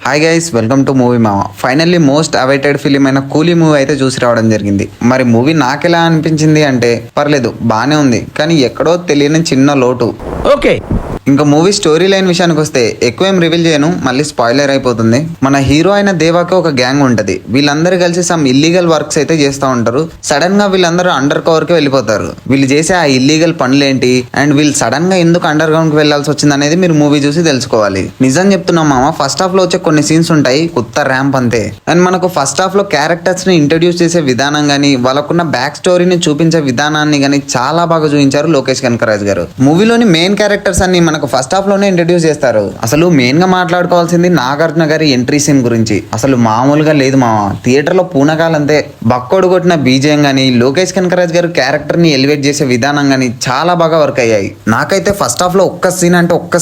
Hi guys, welcome to movie మామ. Finally most awaited film అయిన కూలీ మూవీ అయితే చూసి రావడం జరిగింది. మరి మూవీ నాకెలా అనిపించింది అంటే పర్లేదు, బానే ఉంది, కానీ ఎక్కడో తెలియని చిన్న లోటు. ఓకే, ఇంకా మూవీ స్టోరీ లైన్ విషయానికి వస్తే ఎక్కువ ఏం రివీల్ చేయను, మళ్ళీ స్పాయిలర్ అయిపోతుంది. మన హీరో అయిన దేవాకి ఒక గ్యాంగ్ ఉంటది. వీళ్ళందరూ కలిసి సమ్ ఇల్లీగల్ వర్క్స్ అయితే చేస్తూ ఉంటారు. సడన్ గా వీళ్ళందరూ అండర్ కవర్ కి వెళ్ళిపోతారు. వీళ్ళు చేసే ఆ ఇల్లీగల్ పనులేంటి అండ్ వీళ్ళు సడన్ గా ఎందుకు అండర్ గ్రౌండ్ కి వెళ్లాల్సి వచ్చింది అనేది మీరు మూవీ చూసి తెలుసుకోవాలి. నిజం చెప్తున్నాం మామ, ఫస్ట్ హాఫ్ లో వచ్చే కొన్ని సీన్స్ ఉంటాయి కొత్త ర్యాంప్ అంతే. అండ్ మనకు ఫస్ట్ హాఫ్ లో క్యారెక్టర్స్ ని ఇంట్రడ్యూస్ చేసే విధానం గానీ వాళ్ళకున్న బ్యాక్ స్టోరీని చూపించే విధానాన్ని గానీ చాలా బాగా చూపించారు లోకేష్ కనకరాజ్ గారు. మూవీలోని మెయిన్ క్యారెక్టర్స్ అన్ని మనకు ఫస్ట్ హాఫ్ లోనే ఇంట్రడ్యూస్ చేస్తారు. అసలు మెయిన్ గా మాట్లాడుకోవాల్సింది నాగార్జున గారి ఎంట్రీ సీన్ గురించి. అసలు మామూలుగా లేదు మామ, థియేటర్ లో పూనకాలంతే. బక్కోడు కొట్టిన బీజేయం గానీ లోకేష్ కనకరాజ్ గారు క్యారెక్టర్ ని ఎలివేట్ చేసే విధానం గానీ చాలా బాగా వర్క్ అయ్యాయి. నాకైతే ఫస్ట్ హాఫ్ లో ఒక్క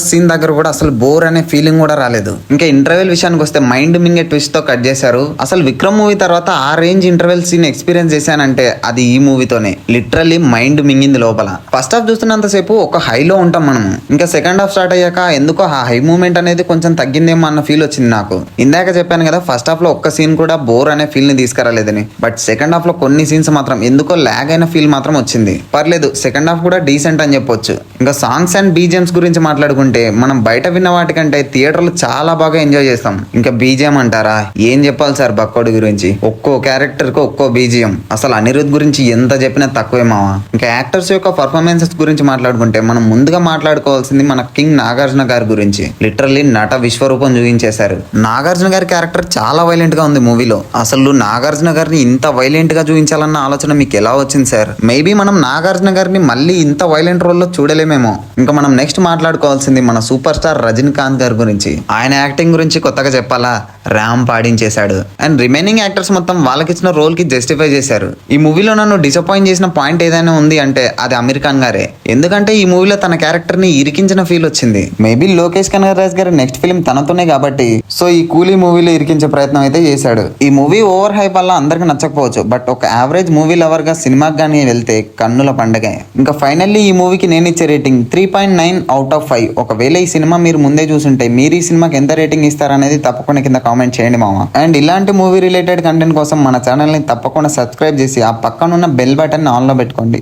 సీన్ దగ్గర కూడా అసలు బోర్ అనే ఫీలింగ్ కూడా రాలేదు. ఇంకా ఇంటర్వెల్ విషయానికి వస్తే మైండ్ మింగే ట్విస్ట్ తో కట్ చేశారు. అసలు విక్రమ్ మూవీ తర్వాత ఆ రేంజ్ ఇంటర్వెల్ సీన్ ఎక్స్పీరియన్స్ చేశానంటే అది ఈ మూవీతోనే. లిటరల్లీ మైండ్ మింగింది లోపల. ఫస్ట్ హాఫ్ చూస్తున్నంత సేపు ఒక హైలో ఉంటాం మనం. ఇంకా సెకండ్ హాఫ్ స్టార్ట్ అయ్యాక ఎందుకో ఆ హై మూమెంట్ అనేది కొంచెం తగ్గిందేమో అన్న ఫీల్ వచ్చింది నాకు. ఇందాక చెప్పాను కదా ఫస్ట్ హాఫ్ లో ఒక్క సీన్ కూడా బోర్ అనే ఫీల్ ని తీసుకురాలేదని. బట్ సెకండ్ హాఫ్ లో కొన్ని సీన్స్ మాత్రం ఎందుకో లాగ్ అయిన ఫీల్ మాత్రం వచ్చింది. పర్లేదు, సెకండ్ హాఫ్ కూడా డీసెంట్ అని చెప్పొచ్చు. ఇంకా సాంగ్స్ అండ్ బీజిఎమ్స్ గురించి మాట్లాడుకుంటే మనం బయట విన్న వాటికంటే థియేటర్ లో చాలా బాగా ఎంజాయ్ చేస్తాం. ఇంకా బీజిఎం అంటారా, ఏం చెప్పాలి సార్ బక్కోడి గురించి. ఒక్కో క్యారెక్టర్ కు ఒక్కో బీజిఎం. అసలు అనిరుద్ గురించి ఎంత చెప్పినా తక్కువే మావా. ఇంకా యాక్టర్స్ యొక్క పర్ఫార్మెన్సెస్ గురించి మాట్లాడుకుంటే మనం ముందుగా మాట్లాడుకోవాల్సింది మన కింగ్ నాగార్జున గారి గురించి. లిటరల్లీ నట విశ్వరూపం చూపించేశారు. నాగార్జున గారి క్యారెక్టర్ చాలా వైలెంట్ గా ఉంది మూవీలో. అసలు నాగార్జున గారిని ఇంత వైలెంట్ గా చూపించాలన్న ఆలోచన మీకు ఎలా వచ్చింది సార్? మేబీ మనం నాగార్జున గారిని మళ్ళీ ఇంత వైలెంట్ రోల్ లో చూడలేమేమో. ఇంకా మనం నెక్స్ట్ మాట్లాడుకోవాల్సింది మన సూపర్ స్టార్ రజనీకాంత్ గారి గురించి. ఆయన యాక్టింగ్ గురించి కొత్తగా చెప్పాలా, ర్యాంప్ పాడించేశాడు. అండ్ రిమైనింగ్ యాక్టర్స్ మొత్తం వాళ్ళకిచ్చిన రోల్ కి జస్టిఫై చేశారు. ఈ మూవీలో నన్ను డిసప్పాయింట్ చేసిన పాయింట్ ఏదైనా ఉంది అంటే అది అమీర్ ఖాన్ గారే. ఎందుకంటే ఈ మూవీలో తన క్యారెక్టర్ ని ఇరికించిన ఫీల్ వచ్చింది. మేబీ లోకేష్ కనగరాజ్ గారి నెక్స్ట్ ఫిల్మ్ తనతోనే కాబట్టి సో ఈ కూలీ మూవీలో ఇరికించే ప్రయత్నం అయితే చేశాడు. ఈ మూవీ ఓవర్ హైప్ వల్ల అందరికి నచ్చకపోవచ్చు, బట్ ఒక యావరేజ్ మూవీ లవర్ గా సినిమాకి గానీ వెళ్తే కన్నుల పండగే. ఇంకా ఫైనల్లీ ఈ మూవీకి నేను ఇచ్చే రేటింగ్ 3.9/5. ఒకవేళ ఈ సినిమా మీరు ముందే చూసుంటే మీరు ఈ సినిమాకి ఎంత రేటింగ్ ఇస్తారనేది తప్పకుండా కింద కామెంట్ చేయండి మామ. అండ్ ఇలాంటి మూవీ రిలేటెడ్ కంటెంట్ కోసం మన ఛానల్ ని తప్పకుండా సబ్స్క్రైబ్ చేసి ఆ పక్కనున్న బెల్ బటన్ ఆన్ లో పెట్టుకోండి.